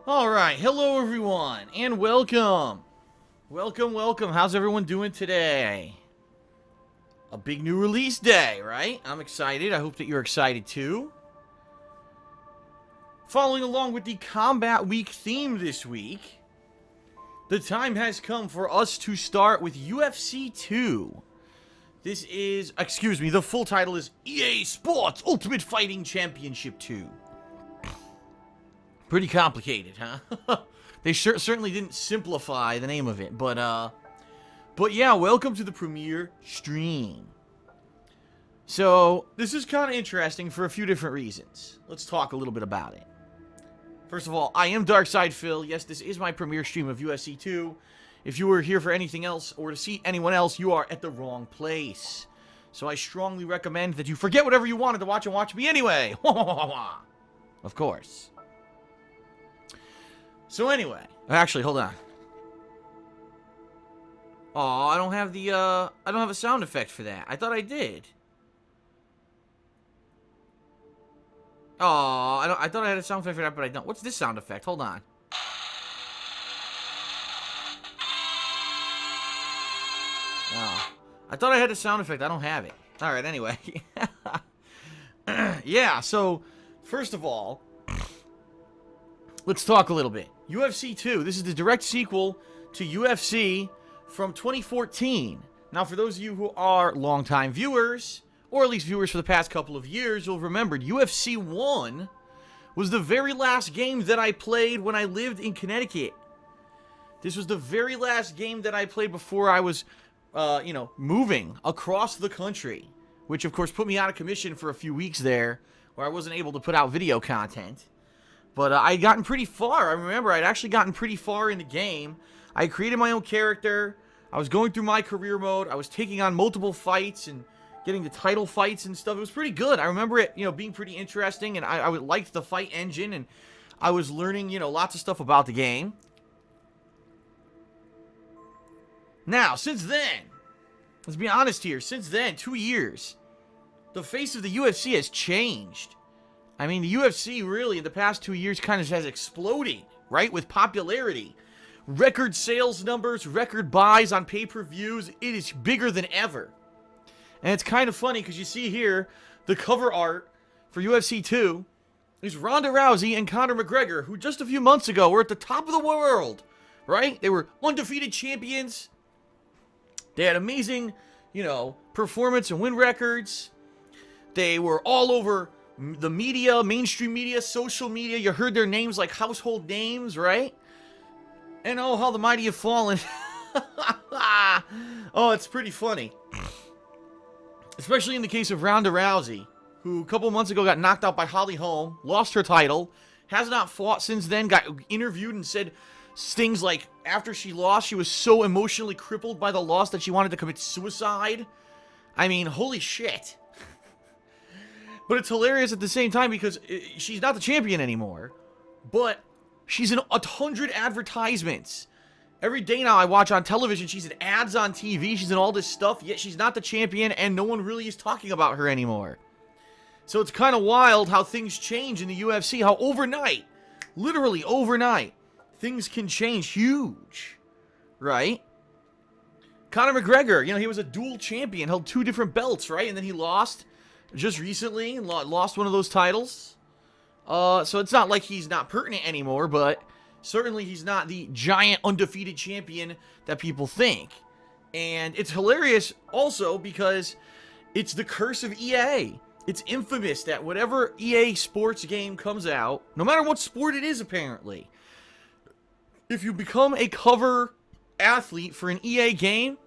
Alright, hello everyone, and welcome. Welcome. How's everyone doing today? A big new release day, right? I'm excited. I hope that you're excited too. Following along with the Combat Week theme this week, the time has come for us to start with UFC 2. This is, the full title is EA Sports Ultimate Fighting Championship 2. Pretty complicated, huh? They certainly didn't simplify the name of it, but yeah, welcome to the premiere stream. So, this is kind of interesting for a few different reasons. Let's talk a little bit about it. First of all, I am Darkside Phil. Yes, this is my premiere stream of UFC 2. If you were here for anything else, or to see anyone else, you are at the wrong place. So I strongly recommend that you forget whatever you wanted to watch and watch me anyway. Of course. So anyway, actually, hold on. Oh, I don't have the, I don't have a sound effect for that. I thought I did. Oh, I thought I had a sound effect for that, but I don't. What's this sound effect? Hold on. Oh, I thought I had a sound effect. I don't have it. All right, anyway. Yeah, so, first of all, let's talk a little bit. UFC 2, this is the direct sequel to UFC from 2014. Now, for those of you who are longtime viewers, or at least viewers for the past couple of years, you'll remember UFC 1 was the very last game that I played when I lived in Connecticut. This was the very last game that I played before I was, moving across the country, which, of course, put me out of commission for a few weeks there, where I wasn't able to put out video content. But I'd gotten pretty far. I remember I'd actually gotten pretty far in the game. I created my own character. I was going through my career mode. I was taking on multiple fights and getting the title fights and stuff. It was pretty good. I remember it, being pretty interesting, and I liked the fight engine, and I was learning, lots of stuff about the game. Now, since then, let's be honest here, since then, 2 years, the face of the UFC has changed. I mean, the UFC really, in the past 2 years, kind of has exploded, right? With popularity. Record sales numbers, record buys on pay-per-views. It is bigger than ever. And it's kind of funny, because you see here, the cover art for UFC 2 is Ronda Rousey and Conor McGregor, who just a few months ago were at the top of the world, right? They were undefeated champions. They had amazing, performance and win records. They were all over the media, mainstream media, social media. You heard their names like household names, right? And oh, how the mighty have fallen. Oh, it's pretty funny. Especially in the case of Ronda Rousey, who a couple months ago got knocked out by Holly Holm, lost her title, has not fought since then, got interviewed and said things like after she lost, she was so emotionally crippled by the loss that she wanted to commit suicide. I mean, holy shit. But it's hilarious at the same time because she's not the champion anymore. But she's in 100 advertisements. Every day now I watch on television, she's in ads on TV, she's in all this stuff, yet she's not the champion and no one really is talking about her anymore. So it's kind of wild how things change in the UFC, how overnight, literally overnight, things can change huge, right? Conor McGregor, he was a dual champion, held 2 different belts, right? And then he lost just recently and lost one of those titles. So it's not like he's not pertinent anymore, but certainly he's not the giant undefeated champion that people think. And it's hilarious also because it's the curse of EA. It's infamous that whatever EA sports game comes out, no matter what sport it is apparently, if you become a cover athlete for an EA game,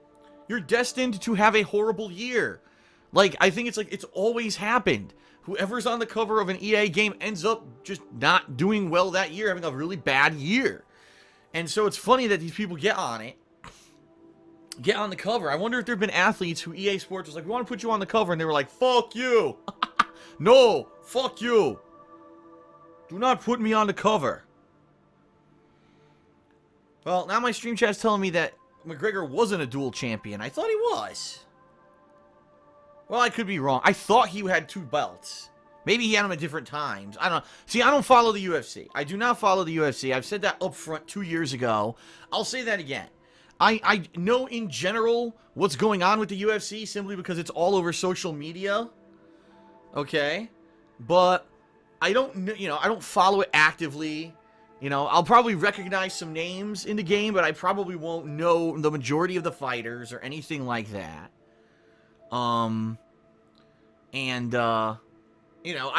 you're destined to have a horrible year. Like, I think it's always happened. Whoever's on the cover of an EA game ends up just not doing well that year, having a really bad year. And so it's funny that these people get on it, get on the cover. I wonder if there have been athletes who EA Sports was like, we want to put you on the cover, and they were like, fuck you. No, fuck you. Do not put me on the cover. Well, now my stream chat's telling me that McGregor wasn't a dual champion. I thought he was. Well, I could be wrong. I thought he had 2 belts. Maybe he had them at different times. I don't know. See, I don't follow the UFC. I do not follow the UFC. I've said that up front 2 years ago. I'll say that again. I know in general what's going on with the UFC simply because it's all over social media. Okay? But I don't, I don't follow it actively. I'll probably recognize some names in the game, but I probably won't know the majority of the fighters or anything like that. I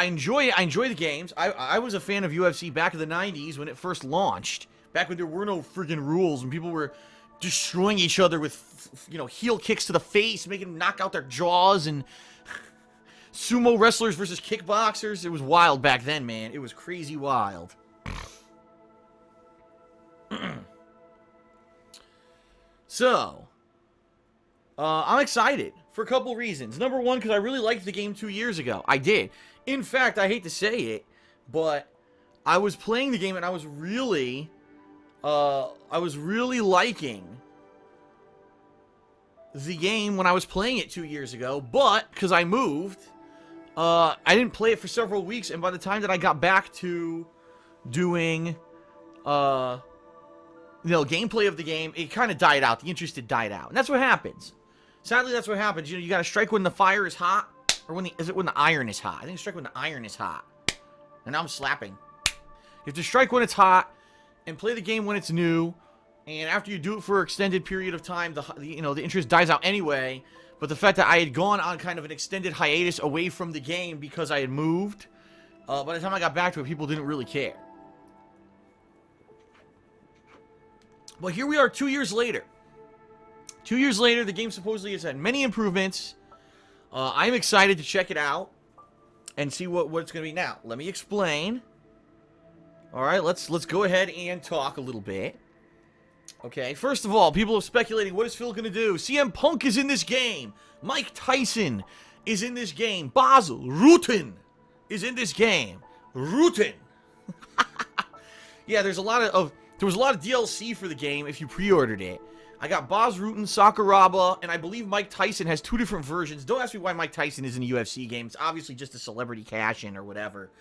enjoy the games. I was a fan of UFC back in the 90s when it first launched. Back when there were no friggin' rules and people were destroying each other with, heel kicks to the face, making them knock out their jaws, and sumo wrestlers versus kickboxers. It was wild back then, man. It was crazy wild. So, I'm excited for a couple reasons. Number one, because I really liked the game 2 years ago. I did. In fact, I hate to say it, but I was playing the game and I was really liking the game when I was playing it 2 years ago, but because I moved, I didn't play it for several weeks, and by the time that I got back to doing, gameplay of the game, it kind of died out. The interest had died out, and that's what happens. Sadly, that's what happens. You got to strike when the fire is hot, or when the iron is hot? I think strike when the iron is hot. And now I'm slapping. You have to strike when it's hot, and play the game when it's new. And after you do it for an extended period of time, the interest dies out anyway. But the fact that I had gone on kind of an extended hiatus away from the game because I had moved, by the time I got back to it, people didn't really care. But here we are 2 years later. 2 years later, the game supposedly has had many improvements. I'm excited to check it out and see what it's going to be. Now, let me explain. All right, let's go ahead and talk a little bit. Okay, first of all, people are speculating, what is Phil going to do? CM Punk is in this game. Mike Tyson is in this game. Bas Rutten is in this game. Rutten. Yeah, there was a lot of DLC for the game if you pre-ordered it. I got Bas Rutten, Sakuraba, and I believe Mike Tyson has 2 different versions. Don't ask me why Mike Tyson is in a UFC game. It's obviously just a celebrity cash-in or whatever.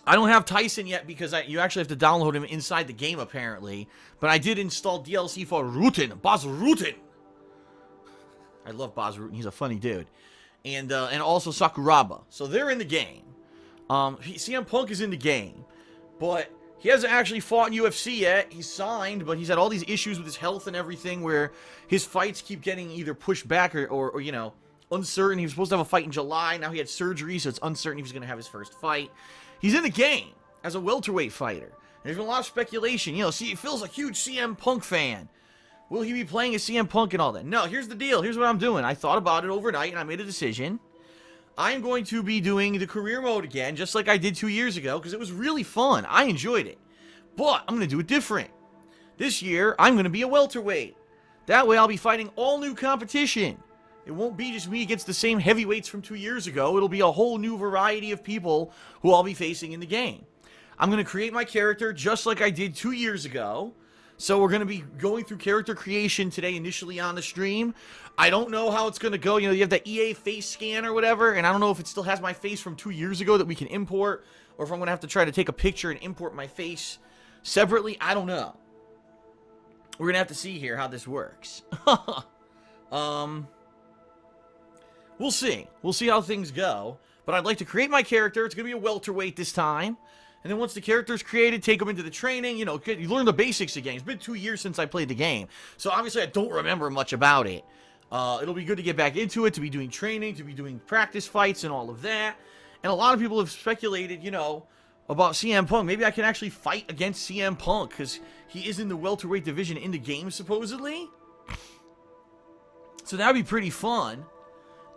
I don't have Tyson yet because you actually have to download him inside the game, apparently. But I did install DLC for Rutten. Bas Rutten. I love Bas Rutten. He's a funny dude. And also Sakuraba. So they're in the game. CM Punk is in the game. But he hasn't actually fought in UFC yet. He's signed, but he's had all these issues with his health and everything where his fights keep getting either pushed back or uncertain. He was supposed to have a fight in July. Now he had surgery, so it's uncertain if he's going to have his first fight. He's in the game as a welterweight fighter. There's been a lot of speculation. Phil's a huge CM Punk fan. Will he be playing as CM Punk and all that? No, here's the deal. Here's what I'm doing. I thought about it overnight, and I made a decision. I am going to be doing the career mode again, just like I did 2 years ago, because it was really fun. I enjoyed it. But I'm going to do it different. This year, I'm going to be a welterweight. That way, I'll be fighting all new competition. It won't be just me against the same heavyweights from 2 years ago. It'll be a whole new variety of people who I'll be facing in the game. I'm going to create my character just like I did 2 years ago. So we're going to be going through character creation today initially on the stream. I don't know how it's going to go. You have that EA face scan or whatever, and I don't know if it still has my face from 2 years ago that we can import, or if I'm going to have to try to take a picture and import my face separately. I don't know. We're going to have to see here how this works. We'll see. We'll see how things go. But I'd like to create my character. It's going to be a welterweight this time. And then once the character's created, take them into the training. You learn the basics again. It's been 2 years since I played the game. So obviously I don't remember much about it. It'll be good to get back into it, to be doing training, to be doing practice fights and all of that. And a lot of people have speculated, about CM Punk. Maybe I can actually fight against CM Punk because he is in the welterweight division in the game, supposedly. So that would be pretty fun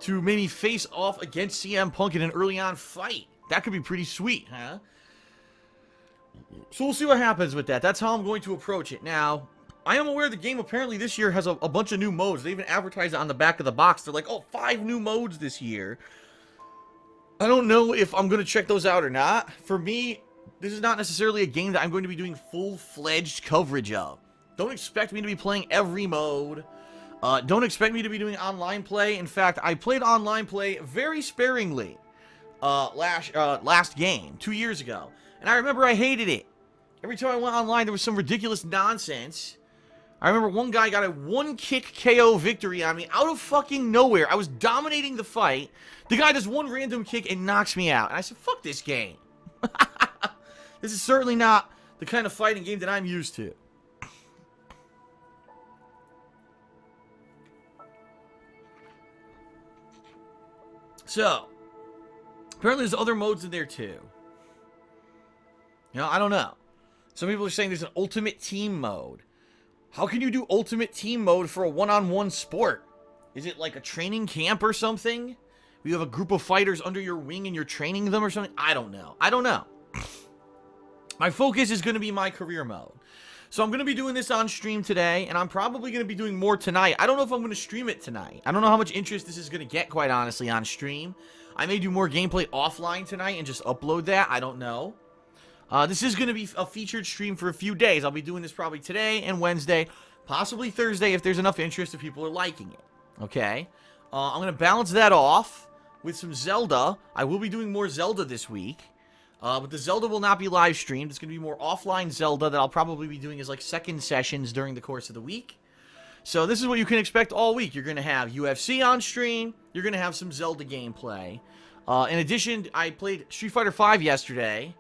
to maybe face off against CM Punk in an early on fight. That could be pretty sweet, huh? So we'll see what happens with that. That's how I'm going to approach it. Now, I am aware the game apparently this year has a bunch of new modes. They even advertise it on the back of the box. They're like, 5 new modes this year. I don't know if I'm going to check those out or not. For me, this is not necessarily a game that I'm going to be doing full-fledged coverage of. Don't expect me to be playing every mode. Don't expect me to be doing online play. In fact, I played online play very sparingly last game, 2 years ago. And I remember I hated it. Every time I went online, there was some ridiculous nonsense. I remember one guy got a one-kick KO victory on me out of fucking nowhere. I was dominating the fight. The guy does one random kick and knocks me out. And I said, fuck this game. This is certainly not the kind of fighting game that I'm used to. So, apparently there's other modes in there too. You know, I don't know. Some people are saying there's an ultimate team mode. How can you do ultimate team mode for a one-on-one sport? Is it like a training camp or something? You have a group of fighters under your wing and you're training them or something? I don't know. I don't know. My focus is going to be my career mode. So I'm going to be doing this on stream today, and I'm probably going to be doing more tonight. I don't know if I'm going to stream it tonight. I don't know how much interest this is going to get, quite honestly, on stream. I may do more gameplay offline tonight and just upload that. I don't know. This is going to be a featured stream for a few days. I'll be doing this probably today and Wednesday, possibly Thursday if there's enough interest if people are liking it. Okay? I'm going to balance that off with some Zelda. I will be doing more Zelda this week. But the Zelda will not be live streamed. It's going to be more offline Zelda that I'll probably be doing as like second sessions during the course of the week. So this is what you can expect all week. You're going to have UFC on stream. You're going to have some Zelda gameplay. In addition, I played Street Fighter V yesterday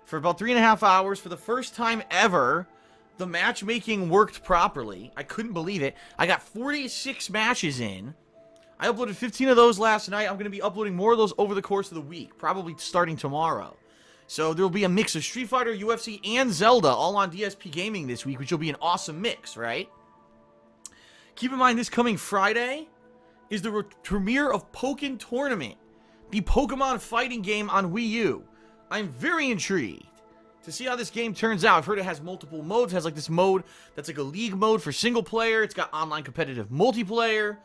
for about 3.5 hours. For the first time ever, the matchmaking worked properly. I couldn't believe it. I got 46 matches in. I uploaded 15 of those last night. I'm going to be uploading more of those over the course of the week, probably starting tomorrow. So there will be a mix of Street Fighter, UFC, and Zelda all on DSPGaming this week, which will be an awesome mix, right? Keep in mind, this coming Friday is the premiere of Pokken Tournament, the Pokemon fighting game on Wii U. I'm very intrigued to see how this game turns out. I've heard it has multiple modes. It has like this mode that's like a league mode for single player. It's got online competitive multiplayer.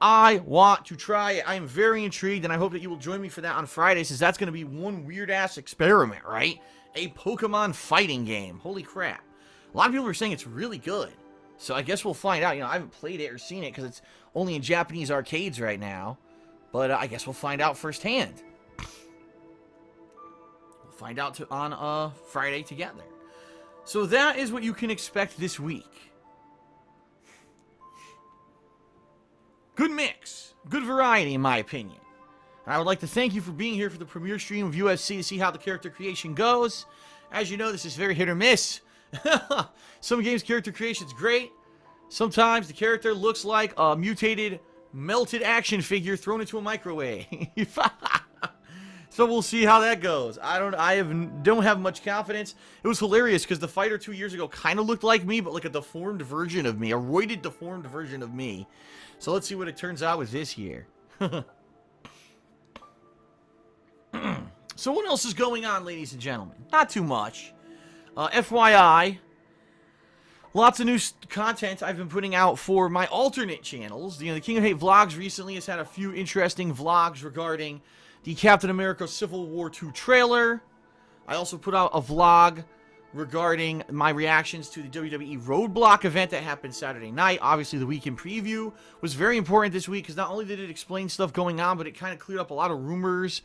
I want to try it. I am very intrigued, and I hope that you will join me for that on Friday, since that's going to be one weird-ass experiment, right? A Pokemon fighting game. Holy crap. A lot of people are saying it's really good. So I guess we'll find out. You know, I haven't played it or seen it because it's only in Japanese arcades right now. But I guess we'll find out firsthand. We'll find out on Friday together. So that is what you can expect this week. Good mix. Good variety, in my opinion. And I would like to thank you for being here for the premiere stream of UFC to see how the character creation goes. As you know, this is very hit or miss. Some games' character creation is great. Sometimes the character looks like a mutated, melted action figure thrown into a microwave. So we'll see how that goes. I don't have much confidence. It was hilarious because the fighter 2 years ago kind of looked like me, but like a deformed version of me, a roided, deformed version of me. So let's see what it turns out with this year. So what else is going on, ladies and gentlemen? Not too much. FYI, lots of new content I've been putting out for my alternate channels. You know, the King of Hate Vlogs recently has had a few interesting vlogs regarding the Captain America Civil War 2 trailer. I also put out a vlog regarding my reactions to the WWE Roadblock event that happened Saturday night. Obviously, the weekend preview was very important this week because not only did it explain stuff going on, but it kind of cleared up a lot of rumors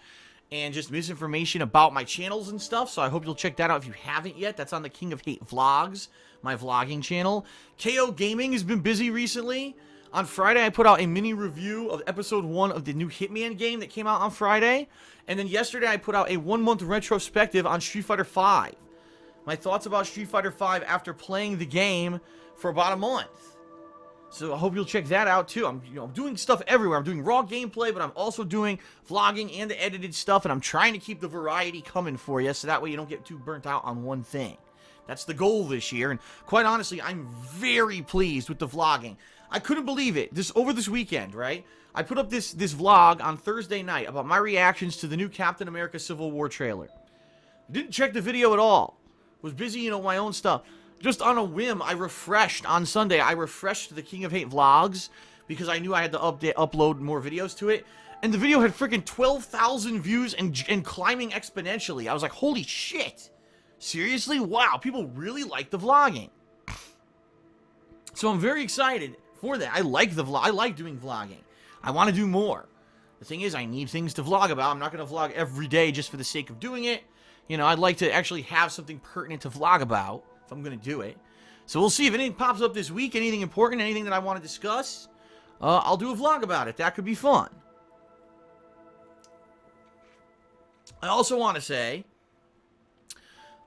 and just misinformation about my channels and stuff. So I hope you'll check that out if you haven't yet. That's on the King of Hate Vlogs, my vlogging channel. KO Gaming has been busy recently. On Friday, I put out a mini review of episode 1 of the new Hitman game that came out on Friday. And then yesterday, I put out a 1-month retrospective on Street Fighter V. My thoughts about Street Fighter V after playing the game for about a month. So I hope you'll check that out too. I'm doing stuff everywhere. I'm doing raw gameplay, but I'm also doing vlogging and the edited stuff, and I'm trying to keep the variety coming for you so that way you don't get too burnt out on one thing. That's the goal this year, and quite honestly, I'm very pleased with the vlogging. I couldn't believe it. Over this weekend, right? I put up this vlog on Thursday night about my reactions to the new Captain America Civil War trailer. Didn't check the video at all. Was busy, my own stuff. Just on a whim, I refreshed on Sunday. I refreshed the King of Hate Vlogs because I knew I had to upload more videos to it. And the video had freaking 12,000 views and climbing exponentially. I was like, holy shit. Seriously? Wow, people really like the vlogging. So I'm very excited for that. I like the vlog. I like doing vlogging. I want to do more. The thing is, I need things to vlog about. I'm not going to vlog every day just for the sake of doing it. You know, I'd like to actually have something pertinent to vlog about if I'm going to do it. So we'll see if anything pops up this week, anything important, anything that I want to discuss. I'll do a vlog about it. That could be fun. I also want to say,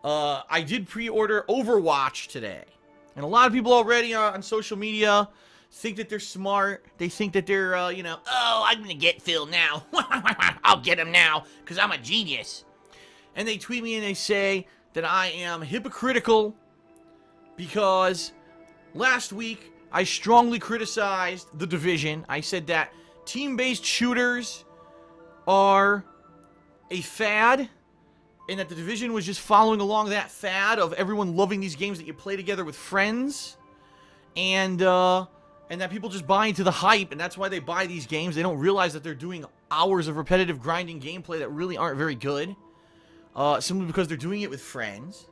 I did pre-order Overwatch today. And a lot of people already on social media think that they're smart. They think that they're, you know, oh, I'm going to get Phil now. I'll get him now because I'm a genius. And they tweet me and they say that I am hypocritical because last week I strongly criticized The Division. I said that team-based shooters are a fad, and that The Division was just following along that fad of everyone loving these games that you play together with friends, and that people just buy into the hype, and that's why they buy these games. They don't realize that they're doing hours of repetitive grinding gameplay that really aren't very good, simply because they're doing it with friends.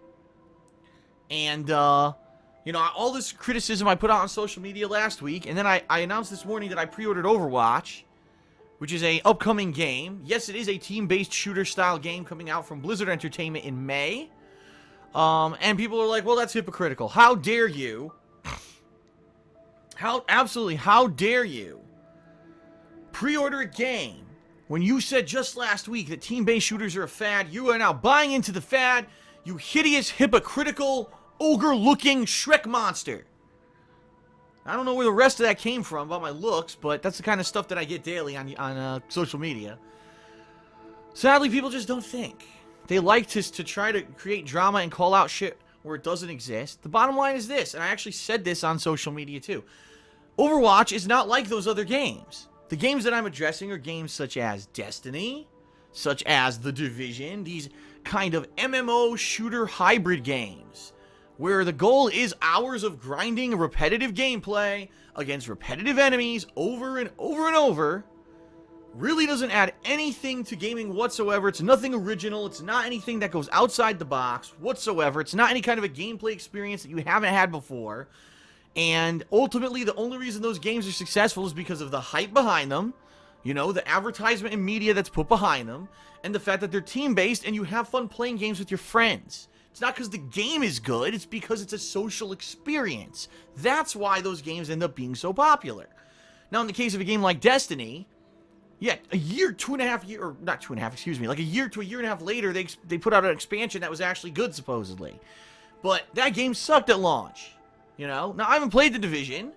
And, you know, all this criticism I put out on social media last week, and then I announced this morning that I pre-ordered Overwatch, which is a upcoming game. Yes, it is a team-based shooter-style game coming out from Blizzard Entertainment in May. And people are like, well, that's hypocritical. How dare you? How dare you pre-order a game when you said just last week that team-based shooters are a fad? You are now buying into the fad, you hideous, hypocritical, ogre-looking Shrek monster. I don't know where the rest of that came from about my looks, but that's the kind of stuff that I get daily on social media. Sadly, people just don't think. They like to try to create drama and call out shit where it doesn't exist. The bottom line is this, and I actually said this on social media too. Overwatch is not like those other games. The games that I'm addressing are games such as Destiny, such as The Division, these kind of MMO shooter hybrid games, where the goal is hours of grinding repetitive gameplay against repetitive enemies over and over and over. Really doesn't add anything to gaming whatsoever. It's nothing original. It's not anything that goes outside the box whatsoever. It's not any kind of a gameplay experience that you haven't had before. And ultimately, the only reason those games are successful is because of the hype behind them, you know, the advertisement and media that's put behind them, and the fact that they're team-based and you have fun playing games with your friends. It's not because the game is good, it's because it's a social experience. That's why those games end up being so popular. Now, in the case of a game like Destiny, yeah, a year, 2.5 years, or not 2.5, excuse me, like a year to a year and a half later, they put out an expansion that was actually good, supposedly. But that game sucked at launch, you know? Now, I haven't played The Division,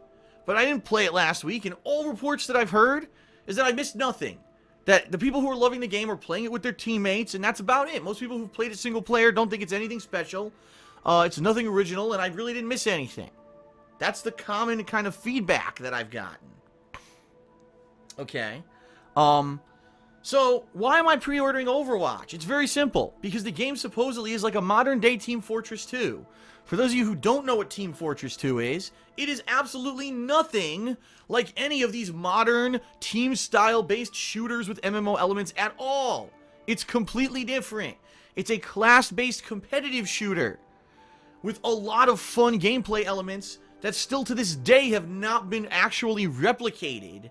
but I didn't play it last week, and all reports that I've heard is that I missed nothing. That the people who are loving the game are playing it with their teammates, and that's about it. Most people who've played it single player don't think it's anything special. It's nothing original, and I really didn't miss anything. That's the common kind of feedback that I've gotten. Okay. So, why am I pre-ordering Overwatch? It's very simple. Because the game supposedly is like a modern-day Team Fortress 2. For those of you who don't know what Team Fortress 2 is, it is absolutely nothing like any of these modern team-style-based shooters with MMO elements at all. It's completely different. It's a class-based competitive shooter with a lot of fun gameplay elements that still to this day have not been actually replicated.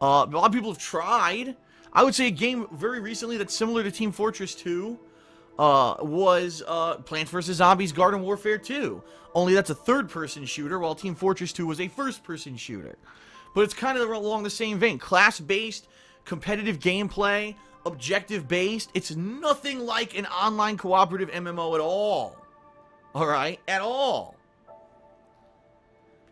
A lot of people have tried. I would say a game very recently that's similar to Team Fortress 2 was Plants vs. Zombies Garden Warfare 2. Only that's a third-person shooter, while Team Fortress 2 was a first-person shooter. But it's kind of along the same vein. Class-based, competitive gameplay, objective-based. It's nothing like an online cooperative MMO at all. Alright? At all.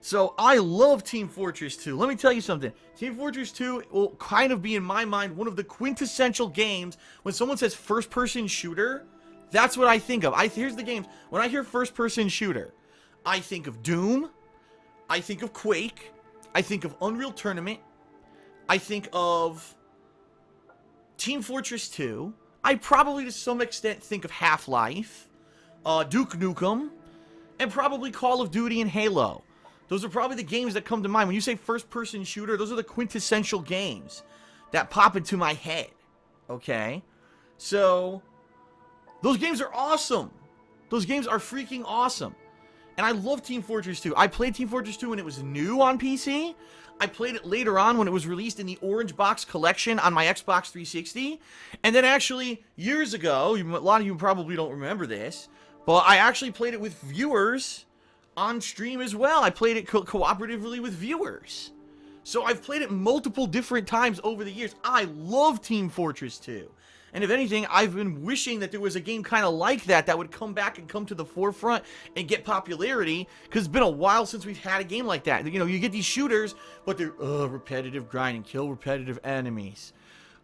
So, I love Team Fortress 2. Let me tell you something. Team Fortress 2 will kind of be, in my mind, one of the quintessential games. When someone says first-person shooter, that's what I think of. Here's the games. When I hear first-person shooter, I think of Doom. I think of Quake. I think of Unreal Tournament. I think of Team Fortress 2. I probably, to some extent, think of Half-Life, Duke Nukem, and probably Call of Duty and Halo. Those are probably the games that come to mind. When you say first-person shooter, those are the quintessential games that pop into my head. Okay? So, those games are awesome. Those games are freaking awesome. And I love Team Fortress 2. I played Team Fortress 2 when it was new on PC. I played it later on when it was released in the Orange Box collection on my Xbox 360. And then actually, years ago, a lot of you probably don't remember this, but I actually played it with viewers on stream as well. I played it cooperatively with viewers. So I've played it multiple different times over the years. I love Team Fortress 2. And if anything, I've been wishing that there was a game kind of like that would come back and come to the forefront and get popularity, because it's been a while since we've had a game like that. You know, you get these shooters, but they're repetitive grind and kill repetitive enemies.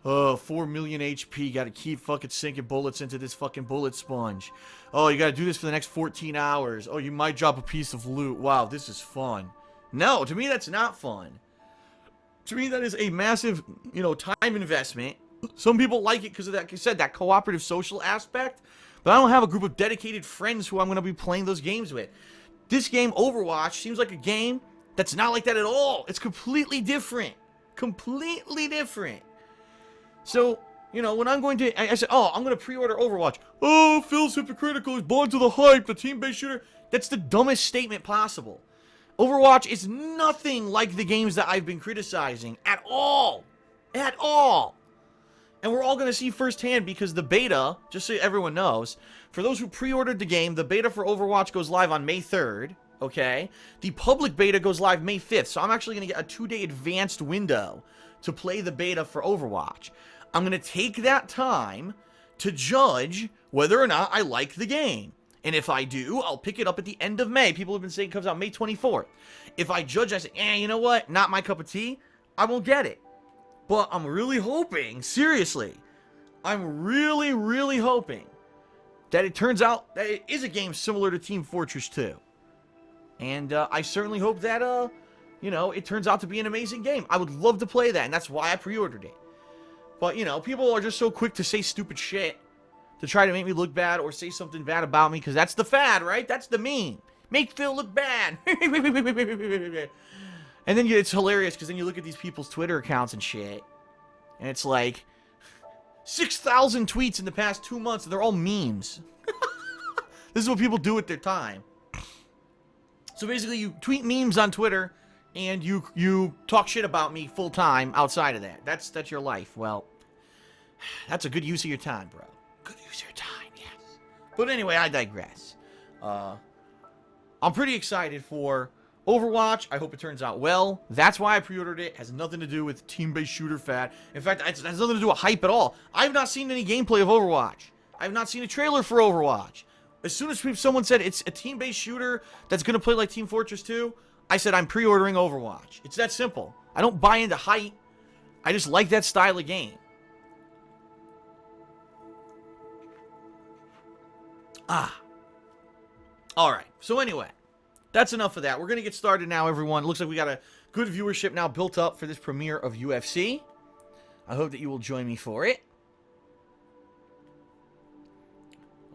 4 million HP, gotta keep fucking sinking bullets into this fucking bullet sponge. Oh, you gotta do this for the next 14 hours. Oh, you might drop a piece of loot. Wow, this is fun. No, to me that's not fun. To me that is a massive, you know, time investment. Some people like it because of that, like I said, that cooperative social aspect. But I don't have a group of dedicated friends who I'm going to be playing those games with. This game, Overwatch, seems like a game that's not like that at all. It's completely different. Completely different. So, you know, when I'm going to... I said, oh, I'm going to pre-order Overwatch. Oh, Phil's hypocritical. He's blind to the hype. The team-based shooter. That's the dumbest statement possible. Overwatch is nothing like the games that I've been criticizing. At all. At all. And we're all going to see firsthand, because the beta, just so everyone knows, for those who pre-ordered the game, the beta for Overwatch goes live on May 3rd, okay? The public beta goes live May 5th, so I'm actually going to get a 2-day advanced window to play the beta for Overwatch. I'm going to take that time to judge whether or not I like the game. And if I do, I'll pick it up at the end of May. People have been saying it comes out May 24th. If I judge, I say, you know what? Not my cup of tea. I won't get it. But I'm really hoping, seriously, I'm really, really hoping that it turns out that it is a game similar to Team Fortress 2. And I certainly hope that, you know, it turns out to be an amazing game. I would love to play that, and that's why I pre-ordered it. But, you know, people are just so quick to say stupid shit to try to make me look bad or say something bad about me, because that's the fad, right? That's the meme. Make Phil look bad. And then it's hilarious, because then you look at these people's Twitter accounts and shit, and it's like 6,000 tweets in the past 2 months, and they're all memes. This is what people do with their time. So basically, you tweet memes on Twitter, and you talk shit about me full time outside of that. That's your life. Well, that's a good use of your time, bro. Good use of your time, yes. But anyway, I digress. I'm pretty excited for Overwatch. I hope it turns out well. That's why I pre-ordered it. It has nothing to do with team-based shooter fad. In fact, it has nothing to do with hype at all. I have not seen any gameplay of Overwatch. I have not seen a trailer for Overwatch. As soon as someone said it's a team-based shooter that's going to play like Team Fortress 2, I said I'm pre-ordering Overwatch. It's that simple. I don't buy into hype. I just like that style of game. Alright, so anyway, that's enough of that. We're going to get started now, everyone. It looks like we got a good viewership now built up for this premiere of UFC. I hope that you will join me for it.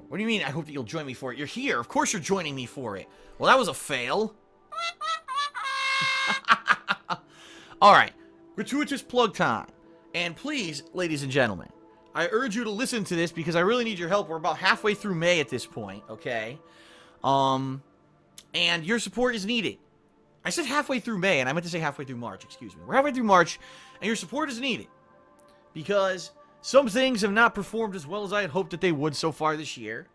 What do you mean, I hope that you'll join me for it? You're here. Of course you're joining me for it. Well, that was a fail. Alright, gratuitous plug time. And please, ladies and gentlemen, I urge you to listen to this because I really need your help. We're about halfway through May at this point, okay? And your support is needed. I said halfway through May, and I meant to say halfway through March, excuse me. We're halfway through March, and your support is needed. Because some things have not performed as well as I had hoped that they would so far this year.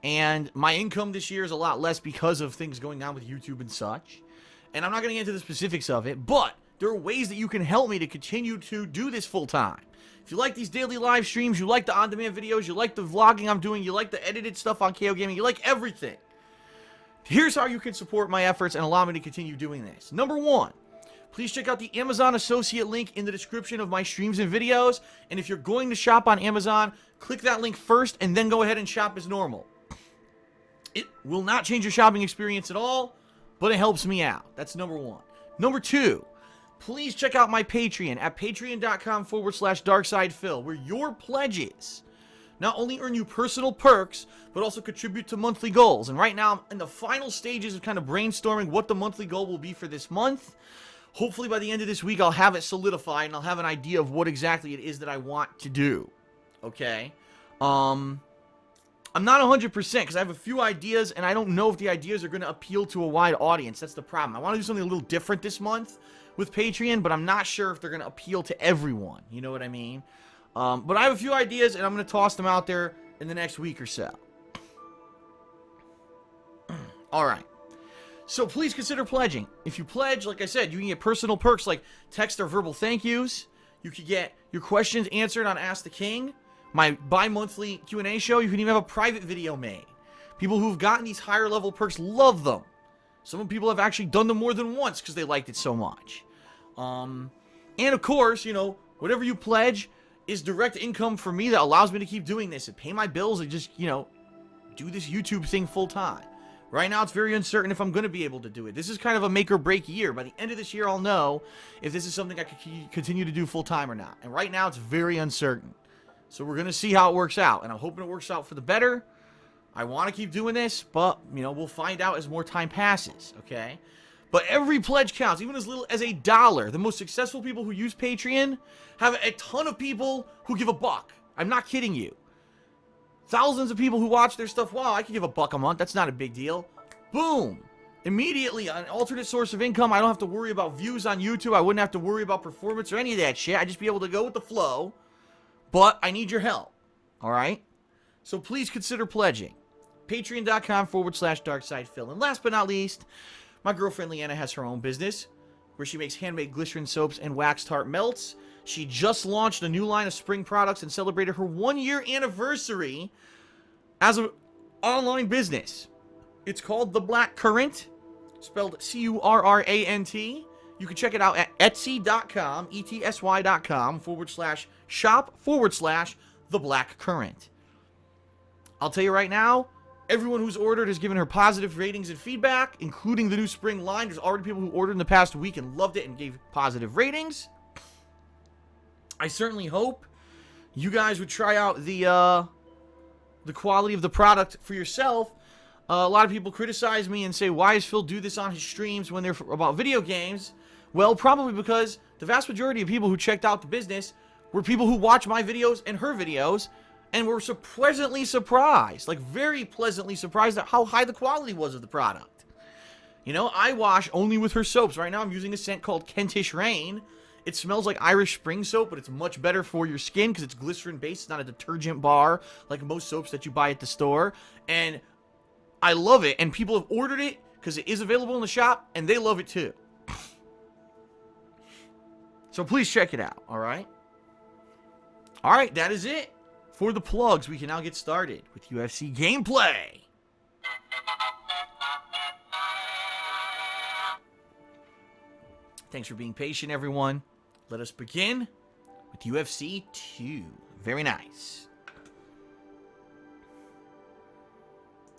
And my income this year is a lot less because of things going on with YouTube and such. And I'm not going to get into the specifics of it, but there are ways that you can help me to continue to do this full time. If you like these daily live streams, you like the on-demand videos, you like the vlogging I'm doing, you like the edited stuff on KO Gaming, you like everything. Here's how you can support my efforts and allow me to continue doing this. Number one, please check out the Amazon associate link in the description of my streams and videos. And if you're going to shop on Amazon, click that link first and then go ahead and shop as normal. It will not change your shopping experience at all, but it helps me out. That's number one. Number two, please check out my Patreon at patreon.com/darksidephil, where your pledges not only earn you personal perks, but also contribute to monthly goals. And right now, I'm in the final stages of kind of brainstorming what the monthly goal will be for this month. Hopefully by the end of this week, I'll have it solidified, and I'll have an idea of what exactly it is that I want to do. Okay? I'm not 100% because I have a few ideas, and I don't know if the ideas are going to appeal to a wide audience. That's the problem. I want to do something a little different this month with Patreon, but I'm not sure if they're going to appeal to everyone. You know what I mean? But I have a few ideas, and I'm going to toss them out there in the next week or so. All right. So please consider pledging. If you pledge, like I said, you can get personal perks like text or verbal thank yous. You can get your questions answered on Ask the King, my bi-monthly Q&A show. You can even have a private video made. People who've gotten these higher level perks love them. Some people have actually done them more than once because they liked it so much. And of course, you know, whatever you pledge is direct income for me that allows me to keep doing this and pay my bills and just, you know, do this YouTube thing full time. Right now, it's very uncertain if I'm going to be able to do it. This is kind of a make or break year. By the end of this year, I'll know if this is something I can continue to do full time or not. And right now, it's very uncertain. So we're going to see how it works out. And I'm hoping it works out for the better. I want to keep doing this, but, you know, we'll find out as more time passes, okay? But every pledge counts, even as little as $1. The most successful people who use Patreon have a ton of people who give $1. I'm not kidding you. Thousands of people who watch their stuff. Wow, I can give $1 a month. That's not a big deal. Boom. Immediately, an alternate source of income. I don't have to worry about views on YouTube. I wouldn't have to worry about performance or any of that shit. I'd just be able to go with the flow. But I need your help. All right? So please consider pledging. Patreon.com/DarksidePhil. And last but not least, my girlfriend Leanna has her own business where she makes handmade glycerin soaps and wax tart melts. She just launched a new line of spring products and celebrated her 1-year anniversary as an online business. It's called The Black Currant, spelled C-U-R-R-A-N-T. You can check it out at etsy.com, ETSY.com /shop/The Black Currant. I'll tell you right now, everyone who's ordered has given her positive ratings and feedback, including the new spring line. There's already people who ordered in the past week and loved it and gave positive ratings. I certainly hope you guys would try out the quality of the product for yourself. A lot of people criticize me and say, why does Phil do this on his streams when they're about video games? Well, probably because the vast majority of people who checked out the business were people who watch my videos and her videos and were pleasantly surprised, like very pleasantly surprised at how high the quality was of the product. You know, I wash only with her soaps. Right now I'm using a scent called Kentish Rain. It smells like Irish Spring soap, but it's much better for your skin because it's glycerin-based. It's not a detergent bar like most soaps that you buy at the store. And I love it, and people have ordered it because it is available in the shop, and they love it too. So please check it out, all right? All right, that is it for the plugs. We can now get started with UFC gameplay. Thanks for being patient, everyone. Let us begin with UFC 2. Very nice.